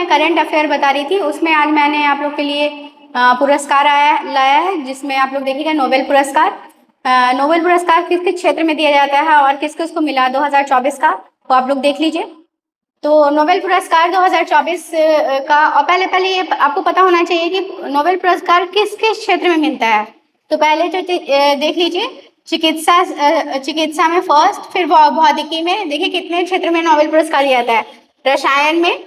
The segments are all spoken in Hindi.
करंट अफेयर बता रही थी, उसमें आज मैंने आप लोग के लिए पुरस्कार लाया है, जिसमें आप लोग देखिएगा नोबेल पुरस्कार। नोबेल पुरस्कार किस किस क्षेत्र में दिया जाता है और किस किस को मिला 2024 का, तो आप लोग देख लीजिए। तो नोबेल पुरस्कार 2024 का, और पहले ये आपको पता होना चाहिए कि नोबेल पुरस्कार किस किस क्षेत्र में मिलता है। तो पहले जो देख लीजिए, चिकित्सा में फर्स्ट, फिर भौतिकी में देखिए कितने क्षेत्र में नोबेल पुरस्कार दिया जाता है। रसायन में,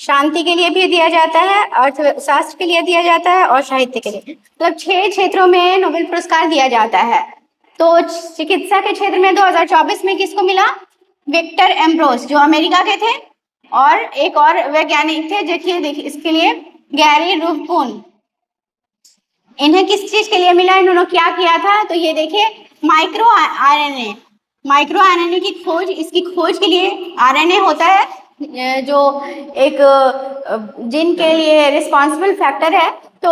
शांति के लिए भी दिया जाता है, अर्थशास्त्र के लिए दिया जाता है और साहित्य के लिए, मतलब 6 क्षेत्रों में नोबेल पुरस्कार दिया जाता है। तो चिकित्सा के क्षेत्र में 2024 में किसको मिला? विक्टर एम्ब्रोस, जो अमेरिका के थे, और एक और वैज्ञानिक थे, देखिए इसके लिए गैरी रूफकुन। इन्हें किस चीज के लिए मिला? इन्होंने क्या किया था? तो ये देखिए माइक्रो आरएनए की खोज, इसकी खोज के लिए आरएनए होता है जो एक जीन के लिए रिस्पॉन्सिबल फैक्टर है। तो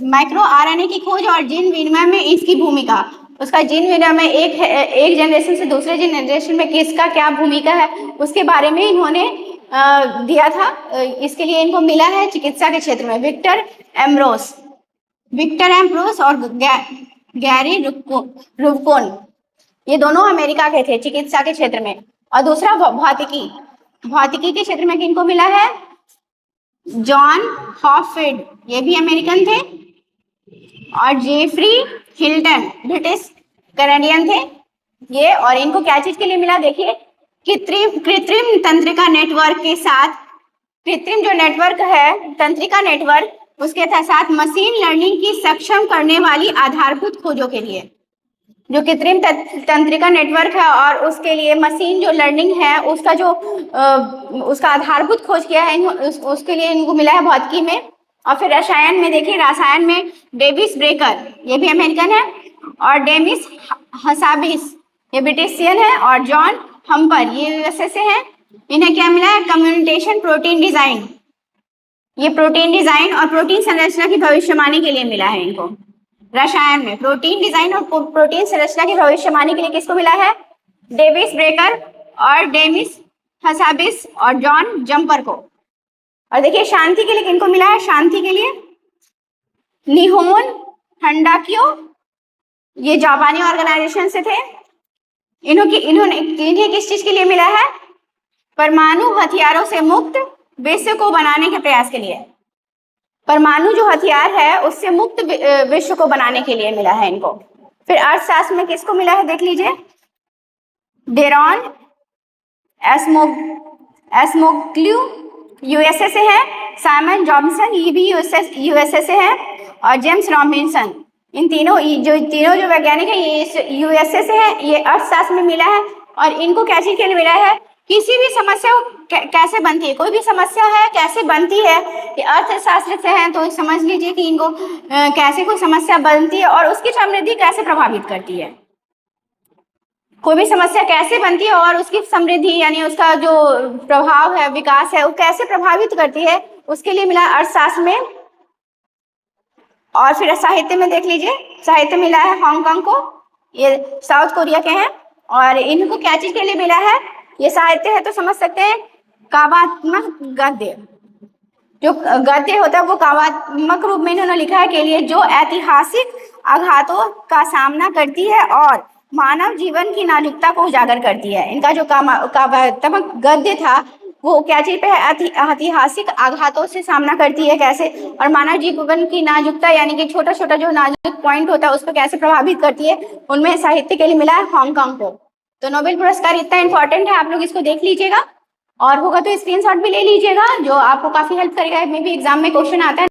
माइक्रो आरएनए की खोज और जीन विनिमय में इसकी भूमिका, उसका जीन विनिमय में एक जनरेशन से दूसरे जनरेशन में किसका क्या भूमिका है, उसके बारे में इन्होंने दिया था। इसके लिए इनको मिला है चिकित्सा के क्षेत्र में विक्टर एम्ब्रोस और गैरी रूफकुन, ये दोनों अमेरिका के थे चिकित्सा के क्षेत्र में। और दूसरा भौतिकी के क्षेत्र में किनको मिला है? जॉन हॉपफील्ड, ये भी अमेरिकन थे, और जेफरी हिल्टन, ब्रिटिश कैनेडियन थे ये। और इनको क्या चीज के लिए मिला? देखिए कृत्रिम तंत्रिका नेटवर्क के साथ, कृत्रिम जो नेटवर्क है, तंत्रिका नेटवर्क, उसके साथ मशीन लर्निंग की सक्षम करने वाली आधारभूत खोजों के लिए, जो कृत्रिम तंत्रिका नेटवर्क है और उसके लिए मशीन जो लर्निंग है, उसका जो उसका आधारभूत खोज किया है, उसके लिए इनको मिला है भौतिकी में। और फिर रसायन में देखिए, रसायन में डेविस ब्रेकर, ये भी अमेरिकन है, और डेमिस हसाबिस, ये ब्रिटिशियन है, और जॉन हम्पर, ये यूएसए से है। इन्हें क्या मिला है? कम्युनिकेशन प्रोटीन डिजाइन, ये प्रोटीन डिजाइन और प्रोटीन संरचना की भविष्यवाणी के लिए मिला है इनको। रसायन में प्रोटीन डिजाइन और प्रोटीन संरचना की भविष्यवाणी के लिए किसको मिला है? डेविस ब्रेकर और डेमिस हसाबिस और जॉन जम्पर को। और देखिए शांति के लिए किनको मिला है? शांति के लिए निहोन हंडाक्यो, ये जापानी ऑर्गेनाइजेशन से थे। इन्हें किस चीज के लिए मिला है? परमाणु हथियारों से मुक्त विश्व को बनाने के प्रयास के लिए, परमाणु जो हथियार है उससे मुक्त विश्व को बनाने के लिए मिला है इनको। फिर अर्थशास्त्र में किसको मिला है? देख लीजिए, डेरॉन एस्मोग्लू, यूएसए से है, साइमन जॉनसन, ये भी यूएसए से है, और जेम्स रॉबिन्सन, इन तीनों जो वैज्ञानिक है ये यूएसए से है। ये अर्थशास्त्र में मिला है। और इनको क्या चीज के लिए मिला है? किसी भी समस्या कैसे बनती है, कोई भी समस्या है कैसे बनती है, ये अर्थशास्त्र से है। तो समझ लीजिए कि इनको कैसे कोई समस्या बनती है और उसकी समृद्धि कैसे प्रभावित करती है, कोई भी समस्या कैसे बनती है और उसकी समृद्धि यानी उसका जो प्रभाव है, विकास है, वो कैसे प्रभावित करती है, उसके लिए मिला अर्थशास्त्र में। और फिर साहित्य में देख लीजिए, साहित्य मिला है हांगकांग को, ये साउथ कोरिया के हैं। और इनको क्या चीज के लिए मिला है? ये साहित्य है तो समझ सकते हैं काव्यात्मक गद्य, जो गद्य होता है वो काव्यात्मक रूप में इन्होंने लिखा है के लिए, जो ऐतिहासिक आघातों का सामना करती है और मानव जीवन की नाजुकता को उजागर करती है। इनका जो काव्यात्मक गद्य था वो क्या चीज पे है? ऐतिहासिक आघातों से सामना करती है कैसे, और मानव जीवन की नाजुकता यानी कि छोटा छोटा जो नाजुक पॉइंट होता है उसको कैसे प्रभावित करती है, उनमें साहित्य के लिए मिला है हांगकांग को। तो नोबेल पुरस्कार इतना इंपॉर्टेंट है, आप लोग इसको देख लीजिएगा, और होगा तो स्क्रीनशॉट भी ले लीजिएगा, जो आपको काफी हेल्प करेगा। मे भी एग्जाम में क्वेश्चन आता है।